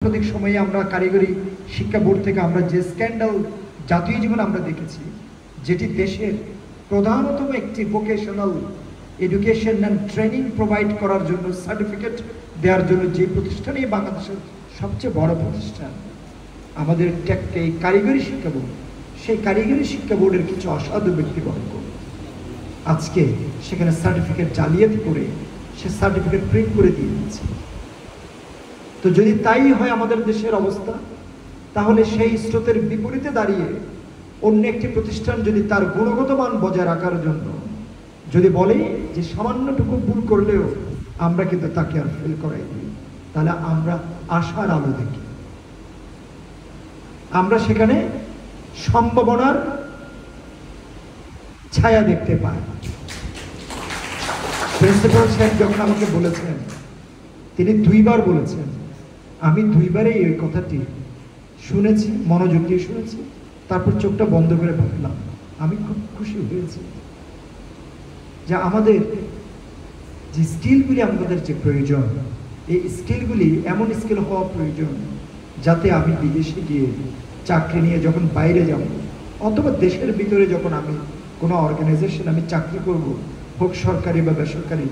সাম্প্রতিক সময়ে আমরা কারিগরি শিক্ষা বোর্ড থেকে আমরা যে স্ক্যান্ডাল জাতীয় জীবনে আমরা দেখেছি, যেটি দেশের প্রধানতম একটি vocational education and training provide করার জন্য, সার্টিফিকেট দেওয়ার জন্য যে প্রতিষ্ঠানই বাংলাদেশের সবচেয়ে বড় প্রতিষ্ঠান আমাদের এই কারিগরি শিক্ষা বোর্ড, সেই কারিগরি শিক্ষা বোর্ডের কিছু অসাধু ব্যক্তিবর্গ আজকে সেখানে সার্টিফিকেট জালিয়াতি করে সে সার্টিফিকেট প্রিন্ট করে দিয়ে দিচ্ছে। তো যদি তাই হয় আমাদের দেশের অবস্থা, তাহলে সেই স্রোতের বিপরীতে দাঁড়িয়ে অন্য একটি প্রতিষ্ঠান যদি তার গুণগত মান বজায় রাখার জন্য যদি বলে যে সামান্যটুকু ভুল করলেও আমরা কিন্তু তাকে আর ফেল করাই দিই, তাহলে আমরা আশার আলো দেখি, আমরা সেখানে সম্ভাবনার ছায়া দেখতে পাই। প্রিন্সিপাল সাহেব যখন আমাকে বলেছেন, তিনি দুইবার বলেছেন, আমি দুইবারে এই কথাটি শুনেছি, মনোযোগ দিয়ে শুনেছি, তারপর চোখটা বন্ধ করে ভাবলাম। আমি খুব খুশি হয়েছি যে আমাদের যে স্কিলগুলি, আমাদের যে প্রয়োজন, এই স্কিলগুলি এমন স্কিল হওয়া প্রয়োজন যাতে আমি বিদেশে গিয়ে চাকরি নিয়ে যখন বাইরে যাব, অথবা দেশের ভিতরে যখন আমি কোনো অর্গানাইজেশন আমি চাকরি করব, হোক সরকারি বা বেসরকারি,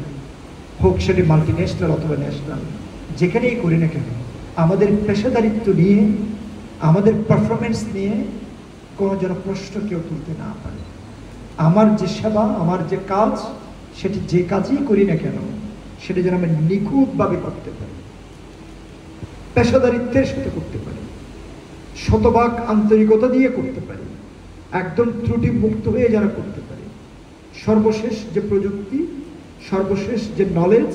হোক সেটি মাল্টিন্যাশনাল অথবা ন্যাশনাল, যেখানেই করি না কেন, আমাদের পেশাদারিত্ব নিয়ে, আমাদের পারফরমেন্স নিয়ে কোনো যেন প্রশ্ন কেউ তুলতে না পারে। আমার যে সেবা, আমার যে কাজ, সেটি যে কাজই করি না কেন সেটি যেন আমি নিখুঁতভাবে করতে পারি, পেশাদারিত্বের সাথে করতে পারি, শতভাগ আন্তরিকতা দিয়ে করতে পারি, একদম ত্রুটি মুক্ত হয়ে যেন করতে পারি। সর্বশেষ যে প্রযুক্তি, সর্বশেষ যে নলেজ,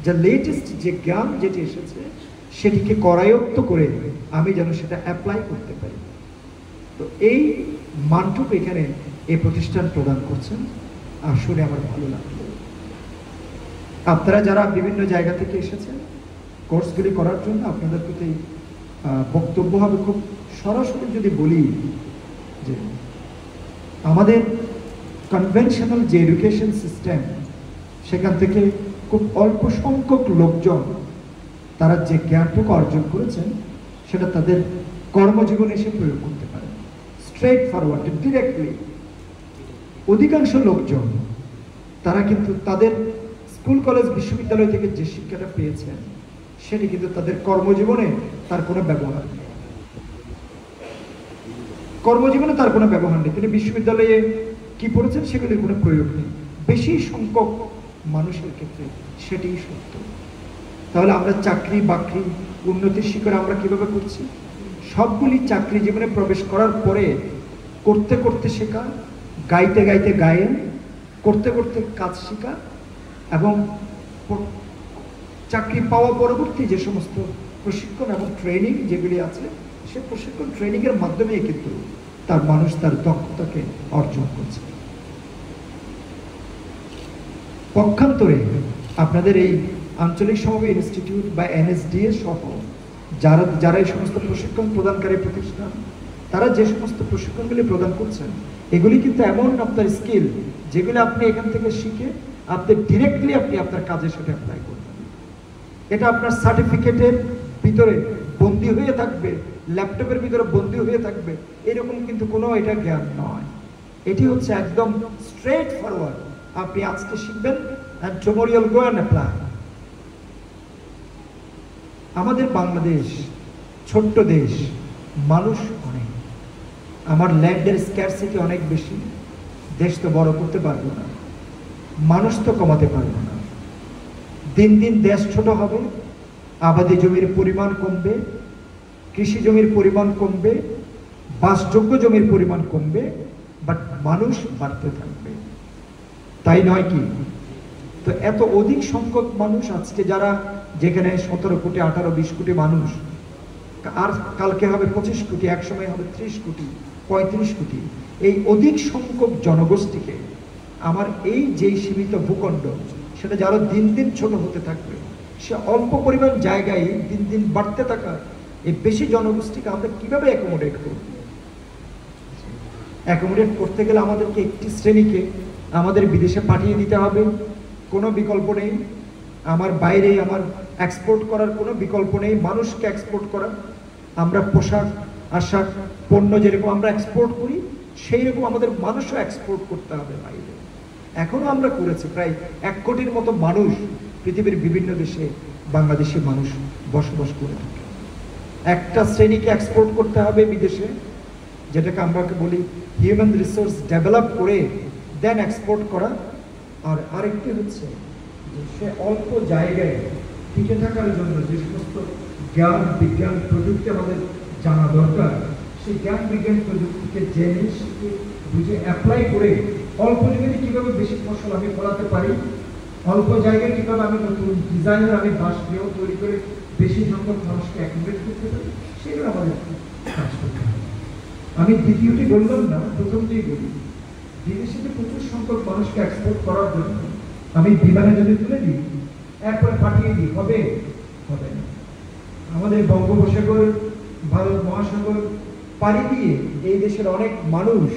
যে লেটেস্ট যে জ্ঞান যেটি এসেছে, সেটিকে করায়ত্ত করে আমি যেন সেটা অ্যাপ্লাই করতে পারি। তো এই মানটুকু এখানে এই প্রতিষ্ঠান প্রদান করছেন, আর শুনে আমার ভালো লাগলো। আপনারা যারা বিভিন্ন জায়গা থেকে এসেছেন কোর্সগুলি করার জন্য, আপনাদের প্রতি বক্তব্য হবে খুব সরাসরি যদি বলি যে আমাদের কনভেনশনাল যে এডুকেশন সিস্টেম, সেখান থেকে খুব অল্প সংখ্যক লোকজন তারা যে জ্ঞানটুকু অর্জন করেছেন সেটা তাদের কর্মজীবনে এসে প্রয়োগ করতে পারে, স্ট্রেট ফরওয়ার্ড, ডিরেক্টলি। অধিকাংশ লোকজন তারা কিন্তু তাদের স্কুল কলেজ বিশ্ববিদ্যালয় থেকে যে শিক্ষাটা পেয়েছেন সেটি কিন্তু তাদের কর্মজীবনে তার কোনো ব্যবহার নেই, কর্মজীবনে তার কোনো ব্যবহার নেই। তিনি বিশ্ববিদ্যালয়ে কি পড়েছেন সেগুলির কোনো প্রয়োগ নেই। বেশি সংখ্যক মানুষের ক্ষেত্রে সেটাই সত্য। তাহলে আমরা চাকরি বাকরি উন্নতির শিখরে আমরা কিভাবে করছি? সবগুলি চাকরি জীবনে প্রবেশ করার পরে করতে করতে শেখা, গাইতে গাইতে গায়েন, করতে করতে কাজ শেখা, এবং চাকরি পাওয়া পরবর্তী যে সমস্ত প্রশিক্ষণ এবং ট্রেনিং যেগুলি আছে, সে প্রশিক্ষণ ট্রেনিংয়ের মাধ্যমে কিন্তু তার মানুষ তার দক্ষতাকে অর্জন করছে। পক্ষান্তরে আপনাদের এই আঞ্চলিক সমবায় ইনস্টিটিউট বা এনএসডিএ সহ যারা এই সমস্ত প্রশিক্ষণ প্রদানকারী প্রতিষ্ঠান, তারা যে সমস্ত প্রশিক্ষণগুলি প্রদান করছেন, এগুলি কিন্তু এমন আপনার স্কিল যেগুলি আপনি এখান থেকে শিখে আপনি ডিরেক্টলি আপনি আপনার কাজের সাথে অ্যাপ্লাই করবেন। এটা আপনার সার্টিফিকেটের ভিতরে বন্দী হয়ে থাকবে, ল্যাপটপের ভিতরে বন্দী হয়ে থাকবে, এরকম কিন্তু কোনো এটা জ্ঞান নয়। এটি হচ্ছে একদম স্ট্রেট ফরওয়ার্ড। আপনি আজকে শিখবেন and tomorrow you'll go and apply. আমাদের বাংলাদেশ ছোট্ট দেশ, মানুষ অনেক, আমার ল্যান্ডের স্ক্যারসিটি অনেক বেশি, দেশ তো বড় করতে পারবো না, মানুষ তো কমাতে পারবো না। দিন দিন দেশ ছোট হবে, আবাদি জমির পরিমাণ কমবে, কৃষি জমির পরিমাণ কমবে, বাসযোগ্য জমির পরিমাণ কমবে, বাট মানুষ বাড়তে থাকবে, তাই নয় কি? তো এত অধিক সংখ্যক মানুষ আজকে, যারা যেখানে 17 কোটি 18-20 কোটি মানুষ, আর কালকে হবে 25 কোটি, এক সময় হবে 30 কোটি 35 কোটি, এই অধিক সংখ্যক জনগোষ্ঠীকে আমার এই যেই সীমিত ভূখণ্ড, সেটা যারা দিন দিন ছোট হতে থাকবে, সে অল্প পরিমাণ জায়গায় দিন দিন বাড়তে থাকা এই বেশি জনগোষ্ঠীকে আমরা কিভাবে অ্যাকোমোডেট করব? অ্যাকোমোডেট করতে গেলে আমাদেরকে একটি শ্রেণীকে আমাদের বিদেশে পাঠিয়ে দিতে হবে, কোনো বিকল্প নেই। আমার বাইরে আমার এক্সপোর্ট করার কোনো বিকল্প নেই, মানুষকে এক্সপোর্ট করা। আমরা পোশাক আশাক পণ্য যেরকম আমরা এক্সপোর্ট করি, সেই রকম আমাদের মানুষও এক্সপোর্ট করতে হবে বাইরে। এখনো আমরা করেছি, প্রায় 1 কোটির মতো মানুষ পৃথিবীর বিভিন্ন দেশে বাংলাদেশি মানুষ বসবাস করে থাকে। একটা শ্রেণীকে এক্সপোর্ট করতে হবে বিদেশে, যেটাকে আমরা বলি হিউম্যান রিসোর্স ডেভেলপ করে দেন এক্সপোর্ট করা। আর আরেকটি হচ্ছে যে সে অল্প জায়গায় টিকে থাকার জন্য যে সমস্ত জ্ঞান বিজ্ঞান প্রযুক্তি আমাদের জানা দরকার, সেই জ্ঞান বিজ্ঞান প্রযুক্তিকে জেনে শিখে বুঝে অ্যাপ্লাই করে অল্প জায়গায় কীভাবে বেশি ফসল আমি ফলাতে পারি, অল্প জায়গায় কীভাবে আমি নতুন ডিজাইনের আমি বাসগৃহ তৈরি করে বেশি সংখ্যক মানুষকে অ্যাকোমোডেট করতে পারি, সেগুলো আমাদের কাজ করতে হবে। আমি দ্বিতীয়টি বললাম না, প্রথমটিই বলি, বিদেশে যে প্রচুর সংখ্যক মানুষকে এক্সপোর্ট করার জন্য আমি বিমানে যদি তুলে দিই, এরপরে পাঠিয়ে দিই, হবে হবে না। আমাদের বঙ্গোপসাগর ভারত মহাসাগর পাড়ি দিয়ে এই দেশের অনেক মানুষ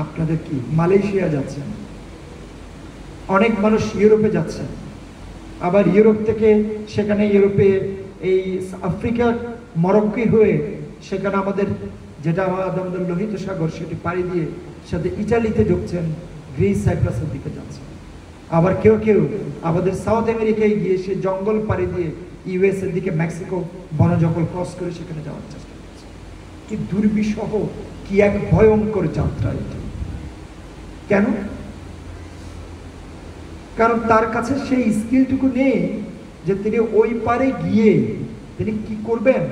আপনাদের কি মালয়েশিয়া যাচ্ছেন, অনেক মানুষ ইউরোপে যাচ্ছেন, আবার ইউরোপ থেকে সেখানে ইউরোপে এই আফ্রিকা মরক্কো হয়ে সেখানে আমাদের যেটা আমাদের লোহিত সাগর সেটি পাড়ি দিয়ে সাথে ইটালিতে ঢুকছেন, গ্রিস সাইপ্রাসের দিকে যাচ্ছেন। আবার কেউ কেউ আমাদের সাউথ আমেরিকায় গিয়ে সে জঙ্গল পাড়ি দিয়ে ইউএস এর দিকে মেক্সিকো বনজঙ্গল ক্রস করে সেখানে যাওয়ার চেষ্টা করছে। কি দুর্বিষহ, কি এক ভয়ঙ্কর যাত্রা এটি। কেন? কারণ তার কাছে সেই স্কিলটুকু নেই যে তিনি ওই পারে গিয়ে তিনি কি করবেন,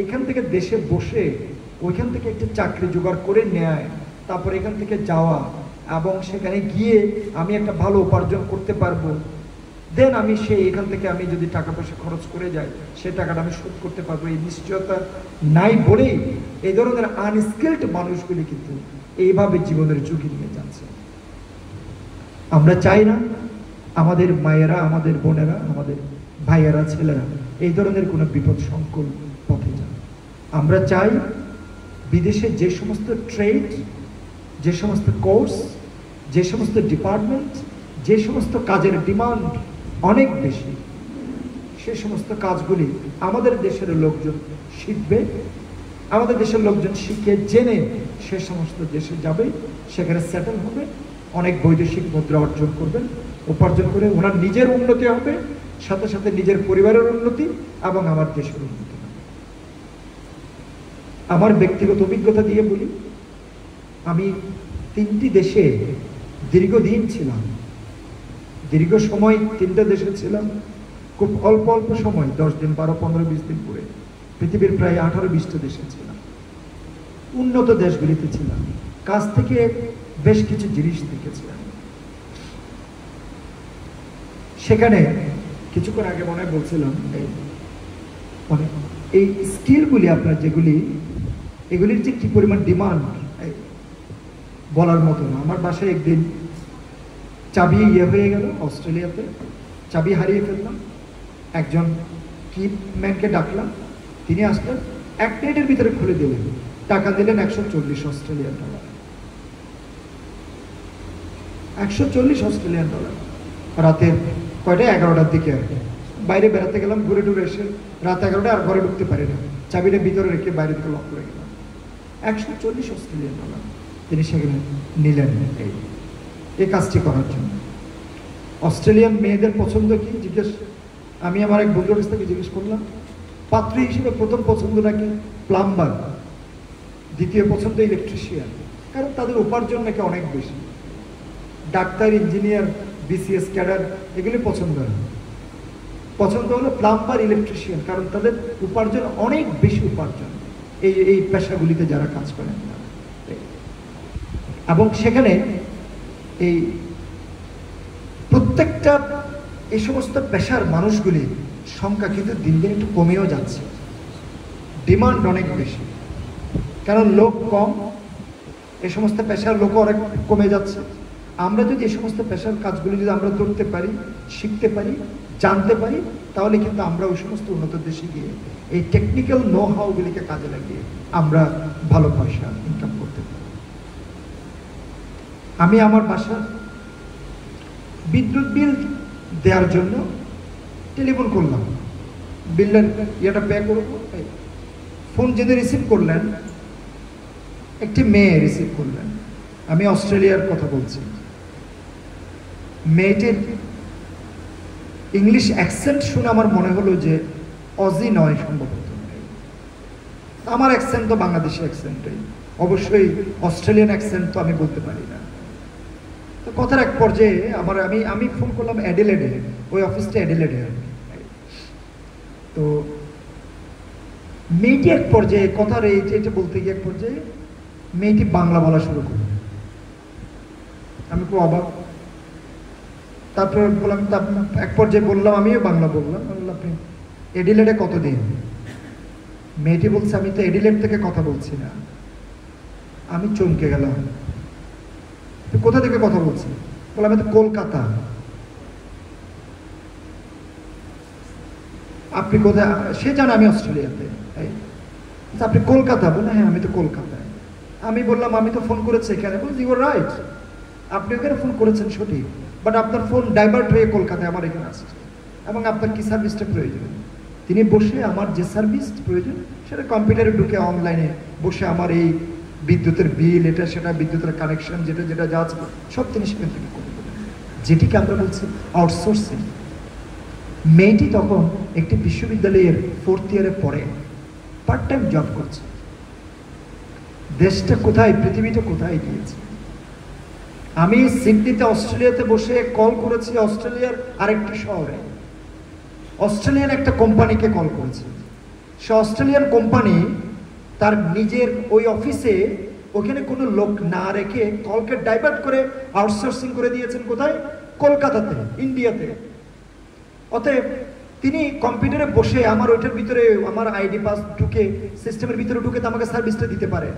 এখান থেকে দেশে বসে ওইখান থেকে একটা চাকরি জোগাড় করে নেয়, তারপর এখান থেকে যাওয়া এবং সেখানে গিয়ে আমি একটা ভালো উপার্জন করতে পারবো, দেন আমি সেই এখান থেকে আমি যদি টাকা পয়সা খরচ করে যাই সে টাকাটা আমি শোধ করতে পারবো, এই নিশ্চয়তা নাই বলেই এই ধরনের আনস্কিলড মানুষগুলি কিন্তু এইভাবে জীবনের ঝুঁকি নিয়ে যাচ্ছে। আমরা চাই না আমাদের মায়েরা, আমাদের বোনেরা, আমাদের ভাইয়েরা, ছেলেরা এই ধরনের কোনো বিপদ সংকুল পথে যান। আমরা চাই বিদেশে যে সমস্ত ট্রেড, যে সমস্ত কোর্স, যে সমস্ত ডিপার্টমেন্ট, যে সমস্ত কাজের ডিমান্ড অনেক বেশি, সে সমস্ত কাজগুলি আমাদের দেশের লোকজন শিখবে, আমাদের দেশের লোকজন শিখে জেনে সে সমস্ত দেশে যাবে, সেখানে সেটেল হবে, অনেক বৈদেশিক মুদ্রা অর্জন করবেন, উপার্জন করে ওনার নিজের উন্নতি হবে, সাথে সাথে নিজের পরিবারের উন্নতি এবং আমার দেশের উন্নতি হবে। আমার ব্যক্তিগত অভিজ্ঞতা দিয়ে বলি, আমি 3টি দেশে দীর্ঘদিন ছিলাম, দীর্ঘ সময় 3টা দেশে ছিলাম, খুব অল্প অল্প সময় 10 দিন, 12, 15, 20 দিন করে পৃথিবীর প্রায় 18-20টা দেশে ছিলাম, উন্নত দেশগুলিতে ছিলাম, কাছ থেকে বেশ কিছু জিনিস দেখেছিলাম। সেখানে কিছুক্ষণ আগে মনে বলছিলাম এই স্কিলগুলি আপনার যেগুলি, এগুলির যে কি পরিমাণ ডিমান্ড বলার মতো না। আমার বাসায় একদিন চাবি হয়ে গেল, অস্ট্রেলিয়াতে চাবি হারিয়ে ফেললাম, একজন কিপম্যানকে ডাকলাম, তিনি আসলেন, 1 মিনিটের ভিতরে খুলে দিলেন, টাকা দিলেন 140 অস্ট্রেলিয়ান ডলার। 140 Australian dollar. রাতের কয়টা? 11টার দিকে বাইরে বেড়াতে গেলাম, ঘুরে টুরে এসে রাত 11টা আর ঘরে ঢুকতে পারি না, চাবিটা ভিতরে রেখে বাইরে থেকে লক করে গেলাম। 140 অস্ট্রেলিয়ান ডলার তিনি সেখানে নিলেন এই কাজটি করার জন্য। অস্ট্রেলিয়ান মেয়েদের পছন্দ কি জিজ্ঞেস, আমি আমার এক বন্ধুর কাছ থেকে জিজ্ঞেস করলাম, পাত্রী হিসেবে প্রথম পছন্দ নাকি প্লাম্বার, দ্বিতীয় পছন্দ ইলেকট্রিশিয়ান, কারণ তাদের উপার্জন নাকি অনেক বেশি। ডাক্তার, ইঞ্জিনিয়ার, বিসিএস ক্যাডার এগুলি পছন্দ না, পছন্দ হলো প্লাম্বার, ইলেকট্রিশিয়ান, কারণ তাদের উপার্জন অনেক বেশি উপার্জন এই পেশাগুলিতে যারা কাজ করেন। এবং সেখানে এই প্রত্যেকটা এই সমস্ত পেশার মানুষগুলির সংখ্যা কিন্তু দিন দিন একটু কমেও যাচ্ছে, ডিমান্ড অনেক বেশি, কারণ লোক কম, এই সমস্ত পেশার লোকও অনেক কমে যাচ্ছে। আমরা যদি এই সমস্ত পেশার কাজগুলি যদি আমরা ধরতে পারি, শিখতে পারি, জানতে পারি, তাহলে কিন্তু আমরা ওই সমস্ত উন্নত দেশে গিয়ে এই টেকনিক্যাল নো হাউগুলিকে কাজে লাগিয়ে আমরা ভালো পয়সা ইনকাম করতে পারি। আমি আমার বাসার বিদ্যুৎ বিল দেওয়ার জন্য টেলিফোন করলাম, বিলের ইয়েটা পে করবো। ফোন যিনি রিসিভ করলেন, একটি মেয়ে রিসিভ করলেন। আমি অস্ট্রেলিয়ার কথা বলছি। মেয়েটির ইংলিশ অ্যাকসেন্ট শুনে আমার মনে হলো যে অজি নয় সম্ভবত। আমার অ্যাকসেন্ট তো বাংলাদেশি অ্যাকসেন্টই, অবশ্যই অস্ট্রেলিয়ান অ্যাকসেন্ট তো আমি বলতে পারি না। তো কথার এক পর্যায়ে আমি ফোন করলাম অ্যাডিলেডে, ওই অফিসটা অ্যাডিলেডে। তো মেয়েটি এক পর্যায়ে কথার এটা বলতে গিয়ে এক পর্যায়ে মেয়েটি বাংলা বলা শুরু করল। আমি খুব অবাক। তারপর বললাম, এক পর্যায়ে বললাম, আমিও বাংলা বললাম, আপনি এডিলেডে কতদিন? মেয়েটি বলছে, আমি তো এডিলেড থেকে কথা বলছি না। আমি চমকে গেলাম, কোথা থেকে কথা বলছি? বললাম, আমি তো কলকাতা। আপনি কোথায়? সে জানে আমি অস্ট্রেলিয়াতে। আপনি কলকাতা? বলে হ্যাঁ, আমি তো কলকাতায়। আমি বললাম, আমি তো ফোন করেছি এখানে। বলছি, ইউ আর রাইট, আপনি ওখানে ফোন করেছেন সঠিক, বাট আপনার ফোন ডাইভার্ট হয়ে কলকাতায় আমার এখানে আসছে, এবং আপনার কি সার্ভিসটা প্রয়োজন? তিনি বসে আমার যে সার্ভিস প্রয়োজন সেটা কম্পিউটারে ঢুকে অনলাইনে বসে আমার এই বিদ্যুতের বিল, এটা সেটা, বিদ্যুতের কানেকশন, যেটা যেটা যা আছে সব তিনি সেখান থেকে করে দেবেন, যেটিকে আমরা বলছি আউটসোর্সিং। মেয়েটি তখন একটি বিশ্ববিদ্যালয়ের 4th ইয়ারে পড়ে, পার্ট টাইম জব করছে। দেশটা কোথায়, পৃথিবীটা কোথায় গিয়েছে? আমি সিডনিতে অস্ট্রেলিয়াতে বসে কল করেছি অস্ট্রেলিয়ার আরেকটি শহরে, অস্ট্রেলিয়ান একটা কোম্পানিকে কল করেছি। সে অস্ট্রেলিয়ান কোম্পানি তার নিজের ওই অফিসে ওখানে কোনো লোক না রেখে কলকে ডাইভার্ট করে আউটসোর্সিং করে দিয়েছেন কোথায়? কলকাতাতে, ইন্ডিয়াতে। অতএব তিনি কম্পিউটারে বসে আমার ওইটার ভিতরে আমার আইডি পাস ঢুকে, সিস্টেমের ভিতরে ঢুকে তো আমাকে সার্ভিসটা দিতে পারে।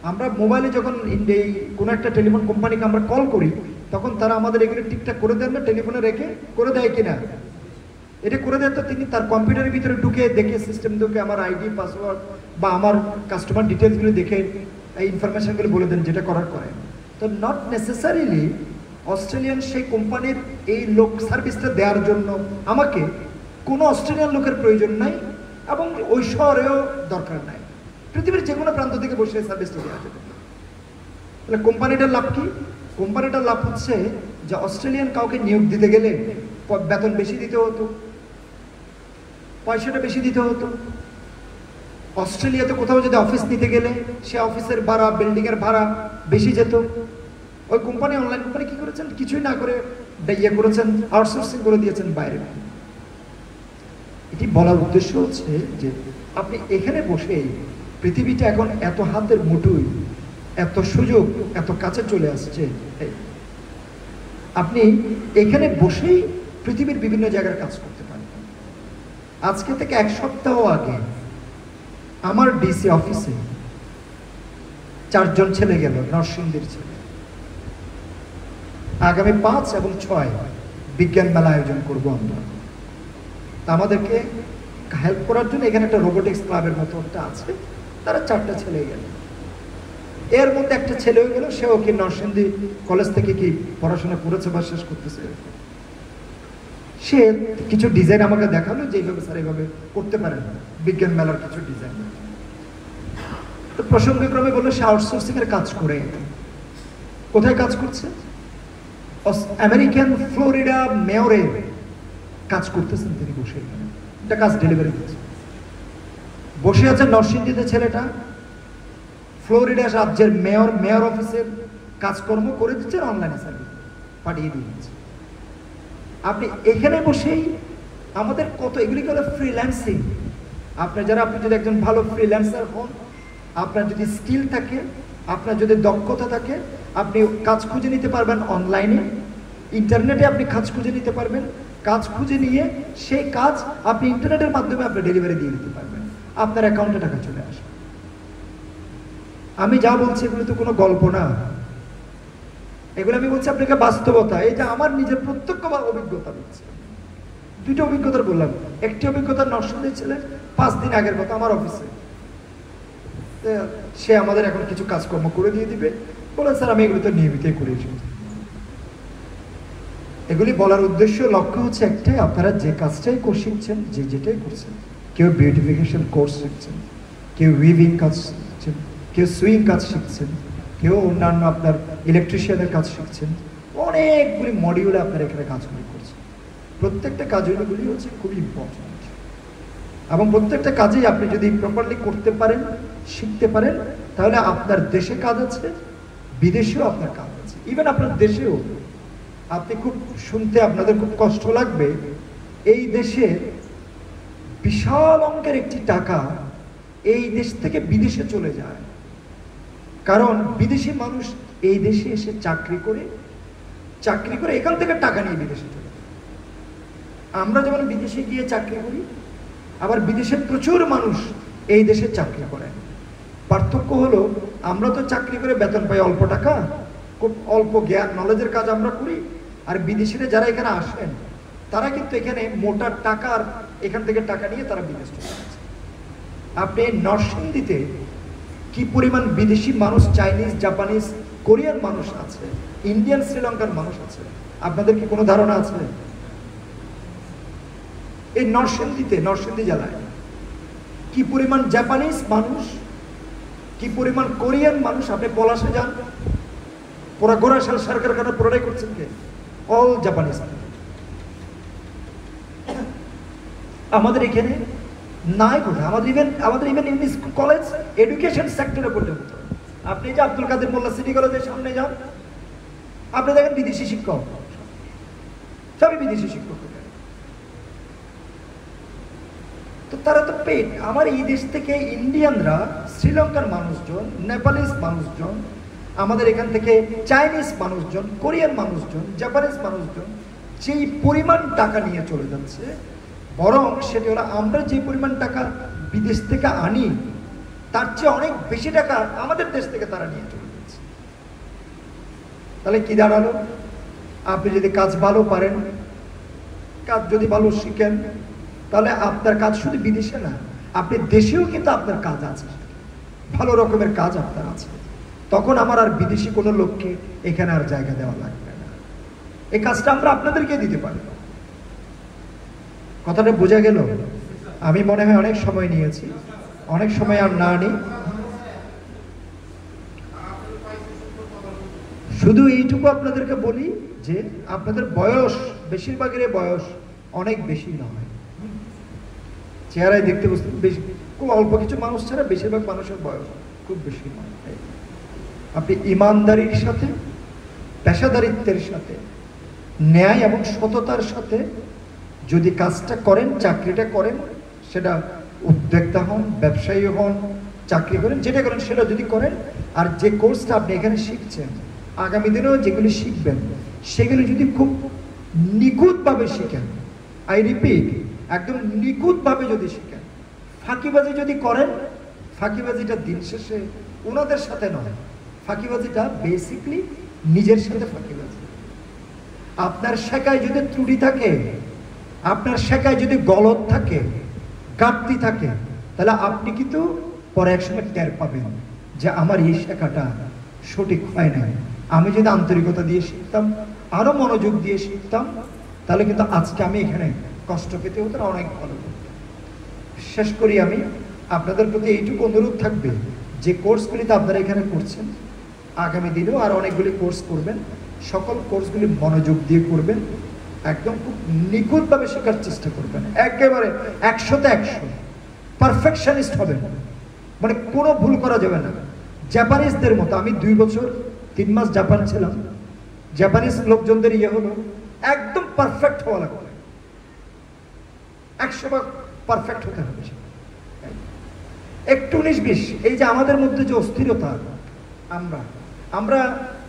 আমরা মোবাইলে যখন এই কোনো একটা টেলিফোন কোম্পানিকে আমরা কল করি, তখন তারা আমাদের এগুলো ঠিকঠাক করে দেন না? টেলিফোনে রেখে করে দেয় কিনা? এটা করে দেন। তো তিনি তার কম্পিউটারের ভিতরে ঢুকে দেখে, সিস্টেম ঢুকে আমার আইডি পাসওয়ার্ড বা আমার কাস্টমার ডিটেলসগুলো দেখে এই ইনফরমেশনগুলো বলে দেন, যেটা করার করে। তো নট নেসেসারিলি অস্ট্রেলিয়ান সেই কোম্পানির এই লোক সার্ভিসটা দেওয়ার জন্য আমাকে কোনো অস্ট্রেলিয়ান লোকের প্রয়োজন নাই, এবং ওই শহরেও দরকার নাই। পৃথিবীর যে কোনো প্রান্ত থেকে বসে সার্ভিসটা দেওয়া যাবে। তাহলে কোম্পানিটার লাভ কি? কোম্পানিটার লাভ হচ্ছে যে অস্ট্রেলিয়ান কাউকে নিয়োগ দিতে গেলে বেতন বেশি দিতে হতো, পয়সাটা বেশি দিতে হতো। অস্ট্রেলিয়াতে কোথাও যদি অফিস নিতে গেলে সে অফিসের ভাড়া, বিল্ডিংয়ের ভাড়া বেশি যেত। ওই কোম্পানি, অনলাইন কোম্পানি কি করেছেন? কিছুই না করে ইয়ে করেছেন, আউটসোর্সিং করে দিয়েছেন বাইরে। এটি বলার উদ্দেশ্য হচ্ছে যে আপনি এখানে বসে, পৃথিবীটা এখন এত হাতের মুঠোয়, এত সুযোগ এত কাছে চলে আসছে, আপনি এখানে বসেই পৃথিবীর বিভিন্ন জায়গায় কাজ করতে পারেন। আজকে থেকে 1 সপ্তাহ আগে আমার ডিসি অফিসে 4 জন ছেলে গেল, নরসিংদীর ছেলে। আগামী 5 এবং 6 বিজ্ঞান মেলা আয়োজন করবো আমরা। আমাদেরকে হেল্প করার জন্য এখানে একটা রোবোটিক্স ক্লাবের মতো একটা আছে, তারা 4টা ছেলে গেল। এর মধ্যে একটা ছেলে হয়ে গেল, সেও কি নরসিংদী কলেজ থেকে কি পড়াশোনা করেছে বা শেষ করতেছে। সে কিছু ডিজাইন আমাকে দেখালো যে এইভাবে স্যার এইভাবে করতে পারেন বিজ্ঞান মেলার কিছু ডিজাইন। তো প্রসঙ্গক্রমে বললো সে আউটসোর্সিং এর কাজ করে। কোথায় কাজ করছে? আমেরিকান ফ্লোরিডা মেয়রে কাজ করতেছেন তিনি বসে, একটা কাজ ডেলিভারি করছে। বসে আছে নরসিংদীতে ছেলেটা, ফ্লোরিডা রাজ্যের মেয়র অফিসের কাজকর্ম করে দিচ্ছে, অনলাইনে সার্ভিস পাঠিয়ে দিয়ে দিচ্ছে। আপনি এখানে বসেই আমাদের কত এগুলিকে হলো ফ্রিল্যান্সিং। আপনি যদি একজন ভালো ফ্রিল্যান্সার হন, আপনার যদি স্কিল থাকে, আপনার যদি দক্ষতা থাকে, আপনি কাজ খুঁজে নিতে পারবেন অনলাইনে, ইন্টারনেটে আপনি কাজ খুঁজে নিতে পারবেন। কাজ খুঁজে নিয়ে সেই কাজ আপনি ইন্টারনেটের মাধ্যমে আপনি ডেলিভারি দিয়ে দিতে পারবেন, আপনার অ্যাকাউন্টে টাকা চলে আসবে। আমি যা বলছি এগুলো তো কোনো গল্প না, এগুলো আমি বলছি আপনাকে বাস্তবতা। এই যে আমার নিজের প্রত্যক্ষ অভিজ্ঞতা বলছি। 2টা অভিজ্ঞতার বললাম। একটি অভিজ্ঞতা নরসিংদীর ছেলে, 5 দিন আগের কথা, আমার অফিসে। সে আমাদের এখন কিছু কাজকর্ম করে দিয়ে দিবে বলে, স্যার আমি এগুলো তো নিয়মিতই করেছি। এগুলি বলার উদ্দেশ্য লক্ষ্য হচ্ছে একটাই, আপনারা যে কাজটাই শিখছেন, যে যেটাই করছেন, কেউ বিউটিফিকেশন কোর্স শিখছেন, কেউ উইভিং কাজ শিখছেন, কেউ সুইং কাজ শিখছেন, কেউ অন্যান্য আপনার ইলেকট্রিশিয়ানের কাজ শিখছেন, অনেকগুলি মডিউলে আপনারা এখানে কাজগুলি করছেন। প্রত্যেকটা কাজগুলি হচ্ছে খুবই ইম্পর্টেন্ট, এবং প্রত্যেকটা কাজেই আপনি যদি প্রপারলি করতে পারেন, শিখতে পারেন, তাহলে আপনার দেশে কাজ আছে, বিদেশেও আপনার কাজ আছে, ইভেন আপনার দেশেও। আপনি খুব শুনতে আপনাদের খুব কষ্ট লাগবে, এই দেশে বিশাল অঙ্কের একটি টাকা এই দেশ থেকে বিদেশে চলে যায়, কারণ বিদেশি মানুষ এই দেশে এসে চাকরি করে এখান থেকে টাকা নিয়ে বিদেশে চলে যায়। আমরা যেমন বিদেশে গিয়ে চাকরি করি, আবার বিদেশে প্রচুর মানুষ এই দেশে চাকরি করে। পার্থক্য হলো, আমরা তো চাকরি করে বেতন পাই অল্প টাকা, খুব অল্প জ্ঞান নলেজের কাজ আমরা করি, আর বিদেশিরা যারা এখানে আসেন তারা কিন্তু এখানে মোটা টাকার এখান থেকে টাকা নিয়ে তারা বিদেশ চলে যাচ্ছে। আপনি নরসিংদীতে কি পরিমাণ বিদেশি মানুষ, চাইনিজ, জাপানিজ, কোরিয়ান মানুষ আছে, ইন্ডিয়ান, শ্রীলঙ্কার মানুষ আছে, আপনাদের কি কোনো ধারণা আছে? এই নরসিংদী জেলায় কি পরিমাণ জাপানিজ মানুষ, কি পরিমাণ কোরিয়ান মানুষ। আপনি পলাশে যান, পুরা গোরাশাল সার কারখানা পুরোটাই করছেন কে? All Japanese. আমাদের এখানে নাই কোথায়, আমাদের ইভেন কলেজ এডুকেশন সেক্টরে পর্যন্ত আপনি যে আব্দুল কাদের মোল্লা সিটি কলেজের সামনে যান, আপনি দেখেন বিদেশি শিক্ষক, সবই বিদেশি শিক্ষক। তো তারা তো পেট। আমার এই দেশ থেকে ইন্ডিয়ানরা, শ্রীলঙ্কার মানুষজন, নেপালিজ মানুষজন, আমাদের এখান থেকে চাইনিজ মানুষজন, কোরিয়ান মানুষজন, জাপানিজ মানুষজন যেই পরিমাণ টাকা নিয়ে চলে যাচ্ছে, বরং সেটা হলো আমরা যে পরিমাণ টাকা বিদেশ থেকে আনি তার চেয়ে অনেক বেশি টাকা আমাদের দেশ থেকে তারা নিয়ে চলে যাচ্ছে। তাহলে কি দাঁড়ালো? আপনি যদি কাজ ভালো পারেন, কাজ যদি ভালো শিখেন, তাহলে আপনার কাজ শুধু বিদেশে না, আপনি দেশেও কিন্তু আপনার কাজ আছে, ভালো রকমের কাজ আপনার আছে। তখন আমার আর বিদেশি কোনো লোককে এখানে আর জায়গা দেওয়া লাগবে না। এই কাজটা আমরা আপনাদেরকে দিতে পারি। কথাটা বোঝা গেল? আমি মনে হয় অনেক সময় নিয়েছি, অনেক সময় আর না নিই। শুধু এইটুকু আপনাদেরকে বলি যে আপনাদের বয়স, বেশিরভাগের বয়স অনেক বেশি নয়, চেহারায় দেখতে বুঝতে বেশি, খুব অল্প কিছু মানুষ ছাড়া বেশিরভাগ মানুষের বয়স খুব বেশি নয়। আপনি ইমানদারির সাথে, পেশাদারিত্বের সাথে, ন্যায় এবং সততার সাথে যদি কাজটা করেন, চাকরিটা করেন, সেটা উদ্যোক্তা হন, ব্যবসায়ী হন, চাকরি করেন, যেটা করেন সেটা যদি করেন, আর যে কোর্সটা আপনি এখানে শিখছেন, আগামী দিনেও যেগুলি শিখবেন সেগুলি যদি খুব নিখুঁতভাবে শিখেন, আই রিপিট, একদম নিখুঁতভাবে যদি শিখেন, ফাঁকিবাজি যদি করেন, ফাঁকিবাজিটা দিন শেষে ওনাদের সাথে নয়, ফাঁকিবাজিটা বেসিকলি নিজের সাথে ফাঁকিবাজি। আপনার শেখায় যদি ত্রুটি থাকে, আপনার শেখায় যদি গলত থাকে, ঘাটতি থাকে, তাহলে আপনি কিন্তু পরে একসময় টের পাবেন যে আমার এই শেখাটা সঠিক হয় নাই। আমি যদি আন্তরিকতা দিয়ে শিখতাম, আরো মনোযোগ দিয়ে শিখতাম, তাহলে কিন্তু আজকে আমি এখানে কষ্ট পেতে হতো না, অনেক ভালো করতাম। শেষ করি, আমি আপনাদের প্রতি এইটুকু অনুরোধ থাকবে, যে কোর্সগুলিতে আপনারা এখানে করছেন, আগামী দিনেও আর অনেকগুলি কোর্স করবেন, সকল কোর্সগুলি মনোযোগ দিয়ে করবেন, একদম খুব নিখুঁতভাবে শেখার চেষ্টা করবেন, একেবারে 100-তে 100 পারফেকশনিস্ট হবেন, মানে কোনো ভুল করা যাবে না। জাপানিজদের মতো, আমি 2 বছর 3 মাস জাপান ছিলাম, জাপানিজ লোকজনদের হলো একদম পারফেক্ট হওয়া লাগবে, 100 পারফেক্ট হতে হবে। একটু 19-20, এই যে আমাদের মধ্যে যে অস্থিরতা, আমরা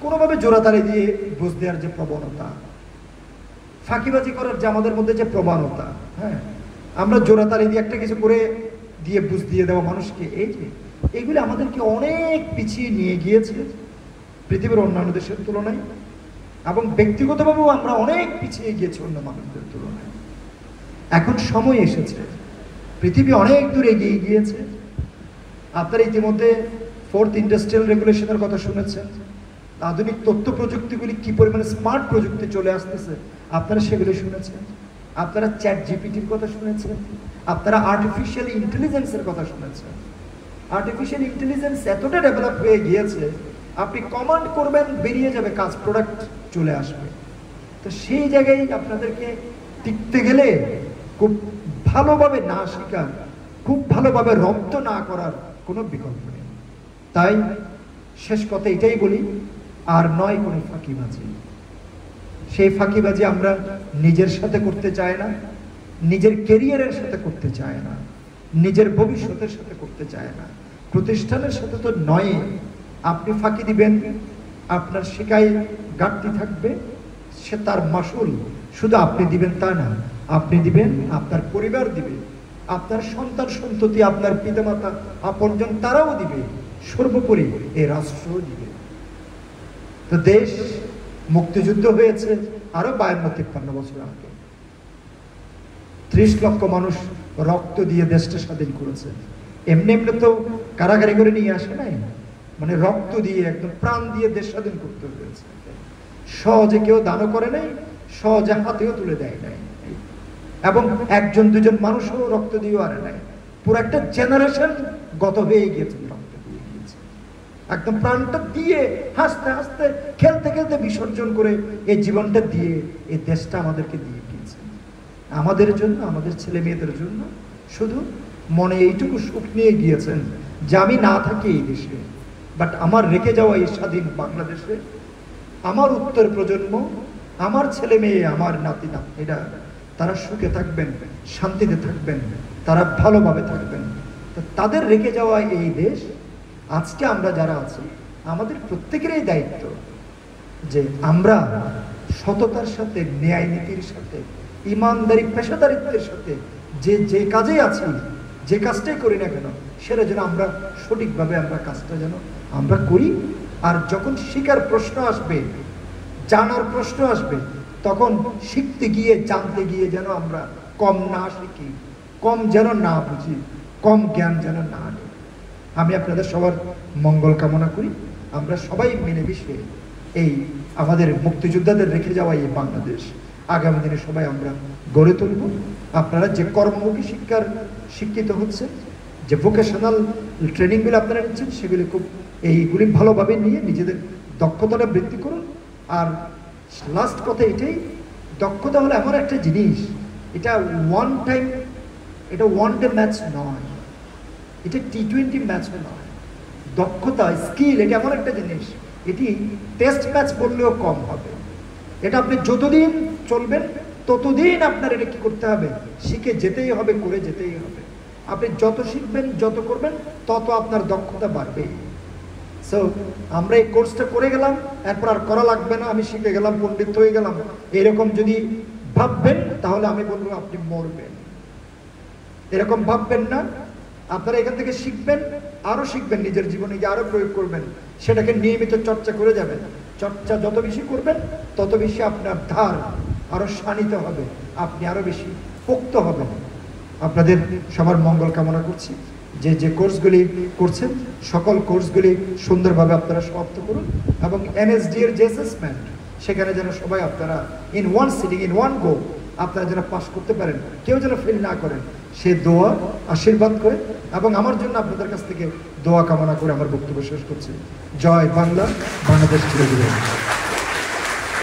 কোনোভাবে জোড়াতালি দিয়ে বুঝ দেওয়ার যে প্রবণতা, ফাঁকিবাজি করার যে আমাদের মধ্যে যে প্রবণতা, হ্যাঁ, আমরা জোড়াতালি দিয়ে একটা কিছু করে দিয়ে বুঝ দিয়ে দেওয়া মানুষকে, এই যে এগুলি আমাদেরকে অনেক পিছিয়ে নিয়ে গিয়েছে পৃথিবীর অন্যান্য দেশের তুলনায়, এবং ব্যক্তিগতভাবেও আমরা অনেক পিছিয়ে গিয়েছি অন্য মানুষদের তুলনায়। এখন সময় এসেছে, পৃথিবী অনেক দূর এগিয়ে গিয়েছে। আপনারা ইতিমধ্যে 4th ইন্ডাস্ট্রিয়াল রেগুলেশনের কথা শুনেছেন, আধুনিক তথ্য প্রযুক্তিগুলি কি পরিমাণে স্মার্ট প্রযুক্তি চলে আসতেছে আপনারা সেগুলো শুনেছেন, আপনারা চ্যাট জিপিটির কথা শুনেছেন, আপনারা আর্টিফিশিয়াল ইন্টেলিজেন্সের কথা শুনেছেন। আর্টিফিশিয়াল ইন্টেলিজেন্স এতটা ডেভেলপ হয়ে গিয়েছে, আপনি কমান্ড করবেন, বেরিয়ে যাবে কাজ, প্রোডাক্ট চলে আসবে। তো সেই জায়গায় আপনাদেরকে টিকতে গেলে খুব ভালোভাবে না শেখার, খুব ভালোভাবে রপ্ত না করার কোনো বিকল্প নেই। তাই শেষ কথা এটাই বলি, আর নয় কোনো ফাঁকিবাজি। সেই ফাঁকিবাজি আমরা নিজের সাথে করতে চাই না, নিজের ক্যারিয়ারের সাথে করতে চায় না, নিজের ভবিষ্যতের সাথে করতে চায় না, প্রতিষ্ঠানের সাথে তো নয়। আপনি ফাঁকি দিবেন, আপনার শিকায় ঘাটতি থাকবে, সে তার মাসুল শুধু আপনি দিবেন তা না, আপনি দিবেন, আপনার পরিবার দিবে, আপনার সন্তান সন্ততি, আপনার পিতামাতা আপনজন তারাও দিবে, সর্বোপরি এই রাষ্ট্রও দিবে। তো দেশ মুক্তিযুদ্ধ হয়েছে আরো 52-53 বছর আগে। 30 লক্ষ মানুষ রক্ত দিয়ে দেশটা স্বাধীন করেছে। এমনি এমনি তো কারাগারে করে নিয়ে আসে নাই, মানে রক্ত দিয়ে একদম প্রাণ দিয়ে দেশ স্বাধীন করতে হয়েছে। সহজে কেউ দানও করে নাই, সহজে হাতেও তুলে দেয় নাই, এবং একজন দুজন মানুষও রক্ত দিয়েও আনে নাই। পুরো একটা জেনারেশন গত হয়ে গিয়েছে, রক্ত দিয়ে গিয়েছে, একদম প্রাণটা দিয়ে, হাসতে হাসতে, খেলতে খেলতে বিসর্জন করে এই জীবনটা দিয়ে এই দেশটা আমাদেরকে দিয়ে গিয়েছে। আমাদের জন্য, আমাদের ছেলে মেয়েদের জন্য শুধু মনে এইটুকু সুখ নিয়ে গিয়েছেন যে আমি না থাকি এই দেশে, বাট আমার রেখে যাওয়া এই স্বাধীন বাংলাদেশে আমার উত্তর প্রজন্ম, আমার ছেলে মেয়ে, আমার নাতি নাতনিরা তারা সুখে থাকবেন, শান্তিতে থাকবেন, তারা ভালোভাবে থাকবেন। তাদের রেখে যাওয়া এই দেশ আজকে আমরা যারা আছি, আমাদের প্রত্যেকেরই দায়িত্ব যে আমরা সততার সাথে, ন্যায় নীতির সাথে, ইমানদারি, পেশাদারিত্বের সাথে যে কাজে আছি, যে কাজটাই করি না কেন, সেটা যেন আমরা সঠিকভাবে আমরা কাজটা যেন আমরা করি। আর যখন শিখার প্রশ্ন আসবে, জানার প্রশ্ন আসবে, তখন শিখতে গিয়ে, জানতে গিয়ে যেন আমরা কম না শিখি, কম যেন না বুঝি, কম জ্ঞান যেন না নিই। আমি আপনাদের সবার মঙ্গল কামনা করি। আমরা সবাই মিলেমিশে এই আমাদের মুক্তিযোদ্ধাদের রেখে যাওয়া এই বাংলাদেশ আগামী দিনে সবাই আমরা গড়ে তুলব। আপনারা যে কর্মমুখী শিক্ষার শিক্ষিত হচ্ছেন, যে ভোকেশনাল ট্রেনিংগুলো আপনারা নিচ্ছেন, সেগুলি খুব এইগুলি ভালোভাবে নিয়ে নিজেদের দক্ষতাটা বৃদ্ধি করুন। আর লাস্ট কথা এটাই, দক্ষতা হলো এমন একটা জিনিস, এটা ওয়ান টাইম, এটা ওয়ান ডে ম্যাচ নয়, এটা T20 ম্যাচও নয়। দক্ষতা, স্কিল, এটা এমন একটা জিনিস, এটি টেস্ট ম্যাচ বললেও কম হবে। এটা আপনি যতদিন চলবেন ততদিন আপনার এটা কি করতে হবে, শিখে যেতেই হবে, করে যেতেই হবে। আপনি যত শিখবেন, যত করবেন, তত আপনার দক্ষতা বাড়বে। সো আমরা এই কোর্সটা করে গেলাম, এরপর আর করা লাগবে না, আমি শিখে গেলাম, পণ্ডিত হয়ে গেলাম, এরকম যদি ভাববেন তাহলে আমি বলবো আপনি মরবেন। এরকম ভাববেন না। আপনারা এখান থেকে শিখবেন, আরো শিখবেন, নিজের জীবনে গিয়ে আরো প্রয়োগ করবেন, সেটাকে নিয়মিত চর্চা করে যাবেন। চর্চা যত বেশি করবেন তত বেশি আপনার ধার আরো শানিত হবে, আপনি আরো বেশি পোক্ত হবেন। আপনাদের সবার মঙ্গল কামনা করছি। যে কোর্সগুলি করছেন, সকল কোর্সগুলি সুন্দরভাবে আপনারা সমাপ্ত করুন, এবং NSD এর যে অ্যাসেসমেন্ট, সেখানে যেন সবাই আপনারা in one sitting, in one go আপনারা যেন পাস করতে পারেন, কেউ যেন ফেল না করেন, সে দোয়া আশীর্বাদ করে এবং আমার জন্য আপনাদের কাছ থেকে দোয়া কামনা করে আমার বক্তব্য শেষ করছি। জয় বাংলা, বাংলাদেশ চিরজীবী।